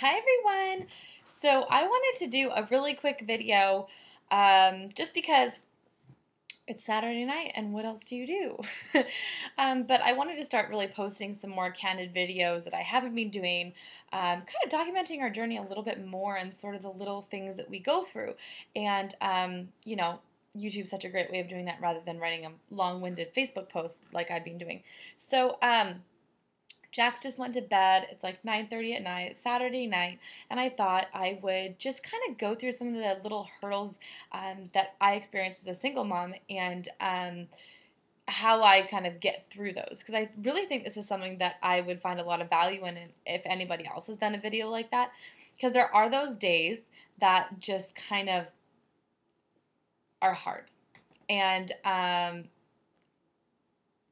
Hi everyone! So I wanted to do a really quick video just because it's Saturday night and what else do you do? But I wanted to start really posting some more candid videos that I haven't been doing, kind of documenting our journey a little bit more and sort of the little things that we go through. And, YouTube's such a great way of doing that rather than writing a long-winded Facebook post like I've been doing. So, Jax just went to bed. It's like 9:30 at night, Saturday night, and I thought I would just kind of go through some of the little hurdles that I experienced as a single mom and how I kind of get through those. Because I really think this is something that I would find a lot of value in if anybody else has done a video like that. Because there are those days that just kind of are hard. And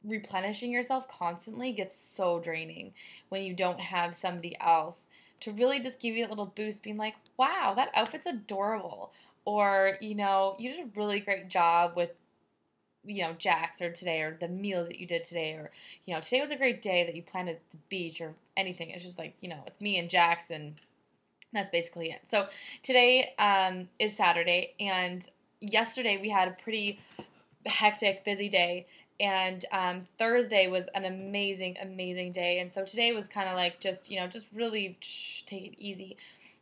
replenishing yourself constantly gets so draining when you don't have somebody else to really just give you that little boost, being like, wow, that outfit's adorable. Or, you did a really great job with, Jax or today, or the meals that you did today, or, today was a great day that you planned at the beach or anything. It's just like, it's me and Jax, and that's basically it. So today is Saturday, and yesterday we had a pretty hectic, busy day. And Thursday was an amazing, amazing day. And so today was kind of like just really take it easy.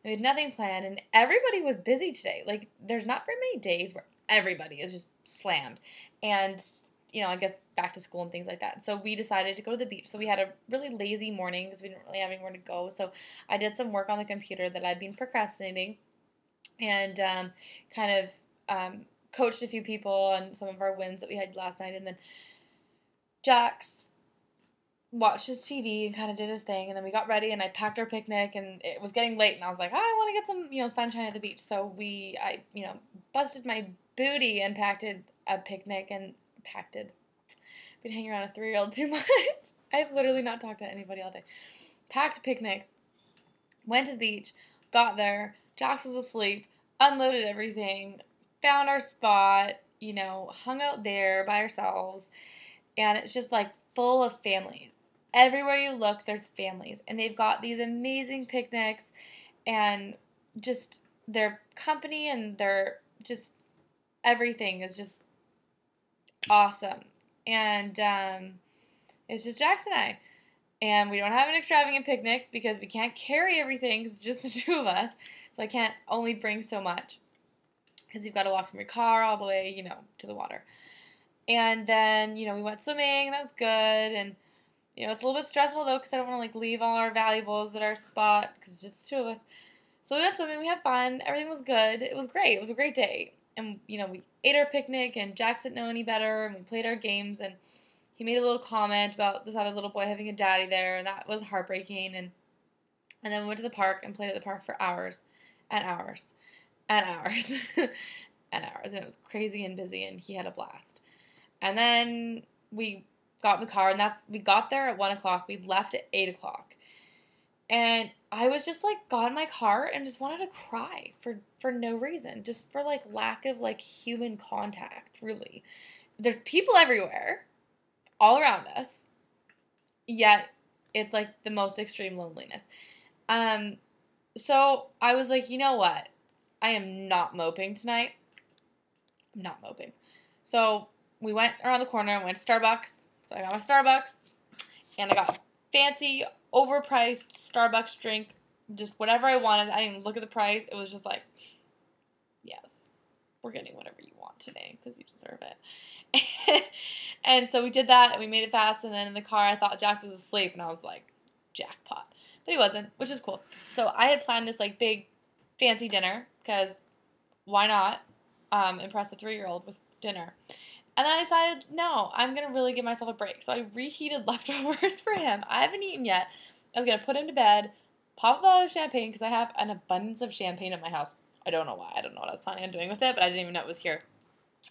We had nothing planned, and everybody was busy today. Like, there's not very many days where everybody is just slammed. And, I guess back to school and things like that. So we decided to go to the beach. So we had a really lazy morning because we didn't really have anywhere to go. So I did some work on the computer that I'd been procrastinating, and kind of coached a few people on some of our wins that we had last night. And then Jax watched his TV and kind of did his thing, and then we got ready, and I packed our picnic, and it was getting late, and I was like, I want to get some, sunshine at the beach. So I busted my booty and packed a picnic and been hanging around a 3-year-old too much. I've literally not talked to anybody all day. Packed a picnic, went to the beach, got there, Jax was asleep, unloaded everything, found our spot, hung out there by ourselves. And it's just like full of families. Everywhere you look, there's families. And they've got these amazing picnics, and just their company and their just everything is just awesome. And it's just Jax and I. And we don't have an extravagant picnic because we can't carry everything because it's just the two of us. So I can't only bring so much because you've got to walk from your car all the way, to the water. And then, we went swimming, and that was good, and, it's a little bit stressful, though, because I don't want to, leave all our valuables at our spot, because it's just the two of us. So we went swimming, we had fun, everything was good, it was great, it was a great day, and, we ate our picnic, and Jax didn't know any better, and we played our games, and he made a little comment about this other little boy having a daddy there, and that was heartbreaking, and then we went to the park and played at the park for hours, and hours, and hours, and hours, and it was crazy and busy, and he had a blast. And then we got in the car, and we got there at 1 o'clock. We left at 8 o'clock. And I was just, got in my car and just wanted to cry for no reason. Just for, lack of, human contact, really. There's people everywhere, all around us. Yet, it's, the most extreme loneliness. So, I was like, you know what? I am not moping tonight. I'm not moping. So we went around the corner and went to Starbucks. So I got my Starbucks, and I got a fancy, overpriced Starbucks drink, just whatever I wanted. I didn't even look at the price. It was just like, yes, we're getting whatever you want today because you deserve it. And so we did that, and we made it fast, and then in the car I thought Jax was asleep, and I was like, jackpot. But he wasn't, which is cool. So I had planned this, big, fancy dinner, because why not impress a 3-year-old with dinner? And then I decided, no, I'm going to really give myself a break. So I reheated leftovers for him. I haven't eaten yet. I was going to put him to bed, pop a bottle of champagne, because I have an abundance of champagne at my house. I don't know why. I don't know what I was planning on doing with it, but I didn't even know it was here.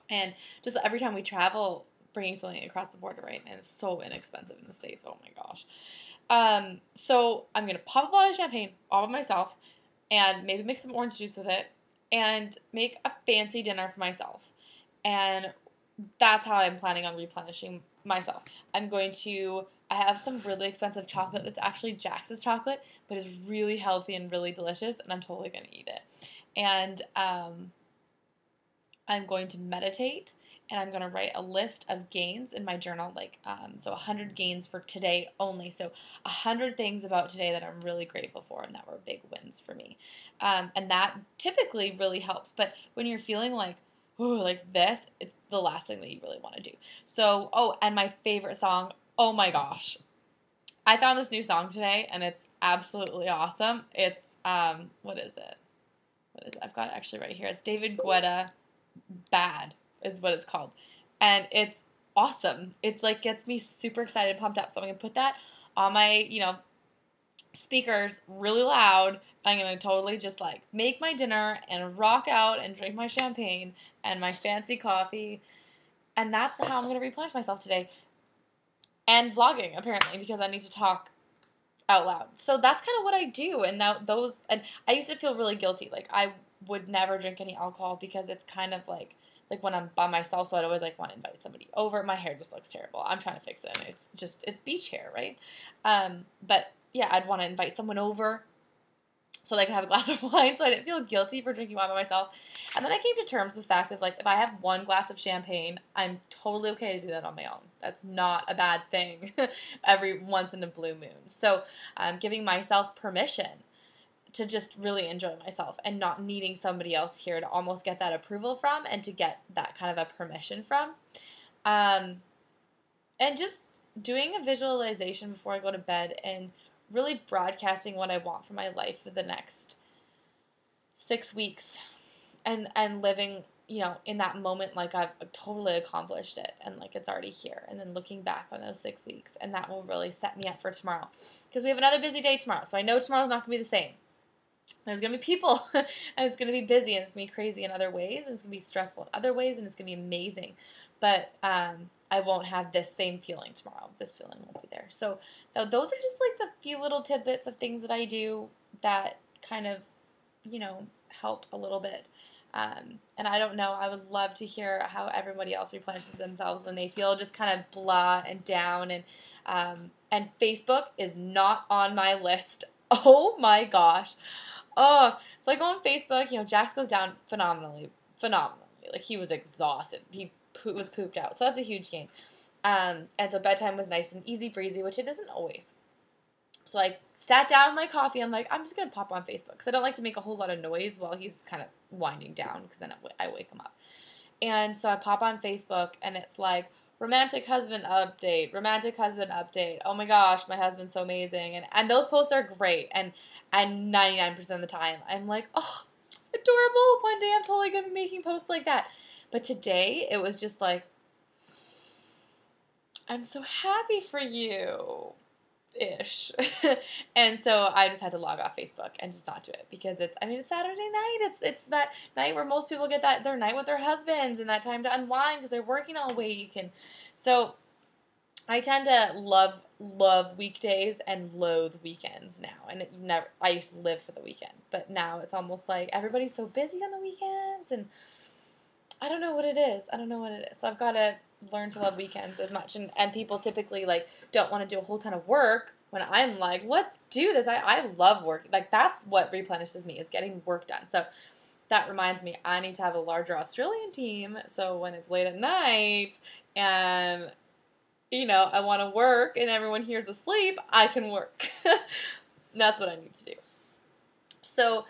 And just every time we travel, bringing something across the border, right? And it's so inexpensive in the States. Oh, my gosh. So I'm going to pop a bottle of champagne all by myself, and maybe make some orange juice with it, and make a fancy dinner for myself. And that's how I'm planning on replenishing myself. I'm going to I have some really expensive chocolate that's actually Jax's chocolate, but is really healthy and really delicious, and I'm totally going to eat it. And I'm going to meditate, and I'm going to write a list of gains in my journal, so 100 gains for today only. So 100 things about today that I'm really grateful for and that were big wins for me. And that typically really helps. But when you're feeling like, oh, like this, it's the last thing that you really want to do. So, and my favorite song, oh my gosh. I found this new song today, and it's absolutely awesome. It's, what is it? I've got it actually right here. It's David Guetta, Bad is what it's called. And it's awesome. It's like gets me super excited and pumped up. So I'm going to put that on my, speakers really loud. I'm going to totally just like make my dinner and rock out and drink my champagne and my fancy coffee. And that's how I'm going to replenish myself today. And vlogging, apparently, because I need to talk out loud. So that's kind of what I do. And and I used to feel really guilty. Like I would never drink any alcohol because it's kind of like when I'm by myself, so I'd always like want to invite somebody over. My hair just looks terrible. I'm trying to fix it. And it's beach hair, right? But yeah, I'd want to invite someone over so that I could have a glass of wine, so I didn't feel guilty for drinking wine by myself. And then I came to terms with the fact of, like, if I have one glass of champagne, I'm totally okay to do that on my own. That's not a bad thing every once in a blue moon. So giving myself permission to just really enjoy myself and not needing somebody else here to almost get that approval from and to get that kind of a permission from. And just doing a visualization before I go to bed and really broadcasting what I want for my life for the next 6 weeks and living, in that moment like I've totally accomplished it and like it's already here, and then looking back on those 6 weeks, and that will really set me up for tomorrow, because we have another busy day tomorrow. So I know tomorrow's not going to be the same. There's going to be people and it's going to be busy and it's going to be crazy in other ways and it's going to be stressful in other ways and it's going to be amazing. But I won't have this same feeling tomorrow. This feeling won't be there. So those are just like the few little tidbits of things that I do that kind of, help a little bit. And I don't know, I would love to hear how everybody else replenishes themselves when they feel just kind of blah and down. And Facebook is not on my list. Oh my gosh. Oh, so I go on Facebook, Jax goes down phenomenally. Like, he was exhausted. He was pooped out. So that's a huge gain. And so bedtime was nice and easy breezy, which it isn't always. So I sat down with my coffee. I'm like, I'm just going to pop on Facebook because I don't like to make a whole lot of noise while he's kind of winding down, because then I wake him up. And so I pop on Facebook, and it's like, romantic husband update. Oh my gosh, my husband's so amazing. And those posts are great. And 99% of the time, I'm like, oh, adorable. One day I'm totally going to be making posts like that. But today, it was just like, I'm so happy for you. Ish. And so I just had to log off Facebook and just not do it, because it's Saturday night. It's that night where most people get their night with their husbands and that time to unwind because they're working all week. And so I tend to love weekdays and loathe weekends now. And I used to live for the weekend, but now it's almost like everybody's so busy on the weekends, and I don't know what it is. So I've got to learn to love weekends as much. And people typically, like, don't want to do a whole ton of work when I'm like, let's do this. I love work. Like, that's what replenishes me, is getting work done. So that reminds me, I need to have a larger Australian team. So when it's late at night and, I want to work and everyone here's asleep, I can work. That's what I need to do. So,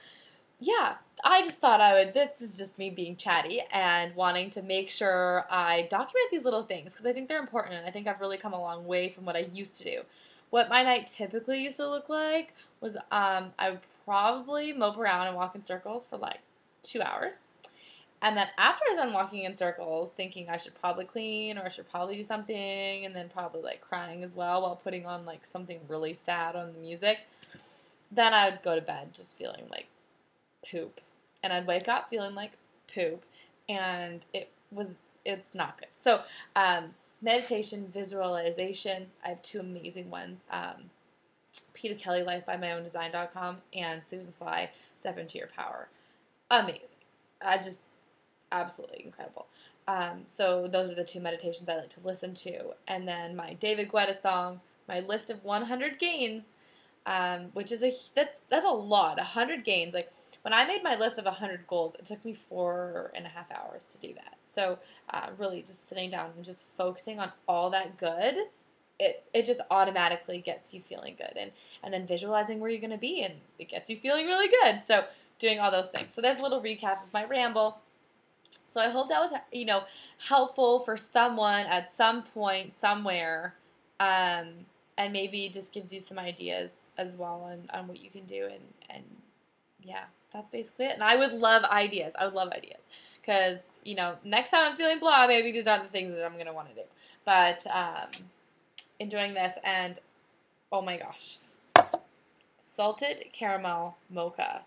yeah. I just thought this is just me being chatty and wanting to make sure I document these little things, because I think they're important, and I think I've really come a long way from what I used to do. What my night typically used to look like was I would probably mope around and walk in circles for like 2 hours. And then after I was done walking in circles, thinking I should probably clean or I should probably do something, and then probably like crying as well while putting on like something really sad on the music, then I would go to bed just feeling like poop. And I'd wake up feeling like poop, and it's not good. So, meditation, visualization, I have 2 amazing ones. Peter Kelly, Life by My Own Design.com, and Susan Sly, Step Into Your Power. Amazing. Just absolutely incredible. So those are the 2 meditations I like to listen to. And then my David Guetta song, my list of 100 gains, which is that's a lot, 100 gains. Like when I made my list of 100 goals, it took me 4.5 hours to do that. So really just sitting down and just focusing on all that good, it just automatically gets you feeling good. And then visualizing where you're going to be, and it gets you feeling really good. So doing all those things. So there's a little recap of my ramble. So I hope that was, helpful for someone at some point, somewhere, and maybe just gives you some ideas as well on what you can do. And yeah, that's basically it. And I would love ideas. I would love ideas. Because, next time I'm feeling blah, maybe these aren't the things that I'm going to want to do. But enjoying this, and oh my gosh, salted caramel mocha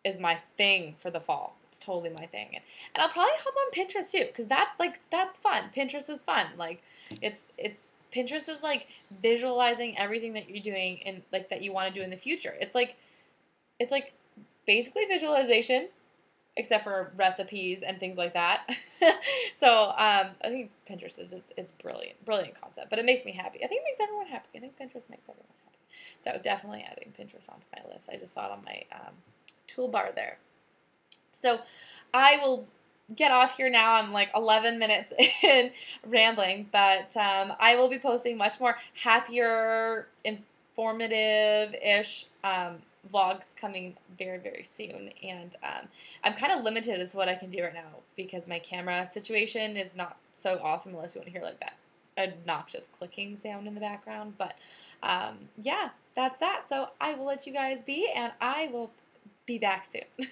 is my thing for the fall. It's totally my thing. And I'll probably hop on Pinterest too, because that's fun. Pinterest is fun. Like it's Pinterest is like visualizing everything that you're doing and like that you want to do in the future. It's like basically visualization, except for recipes and things like that. So I think Pinterest is it's brilliant concept, but it makes me happy. I think it makes everyone happy. I think Pinterest makes everyone happy. So definitely adding Pinterest onto my list. I just thought on my toolbar there. So I will get off here now. I'm like 11 minutes in rambling, but I will be posting much more happier, informative-ish vlogs coming very, very soon. And I'm kind of limited as to what I can do right now because my camera situation is not so awesome unless you want to hear like that obnoxious clicking sound in the background. But yeah, that's that. So I will let you guys be, and I will be back soon.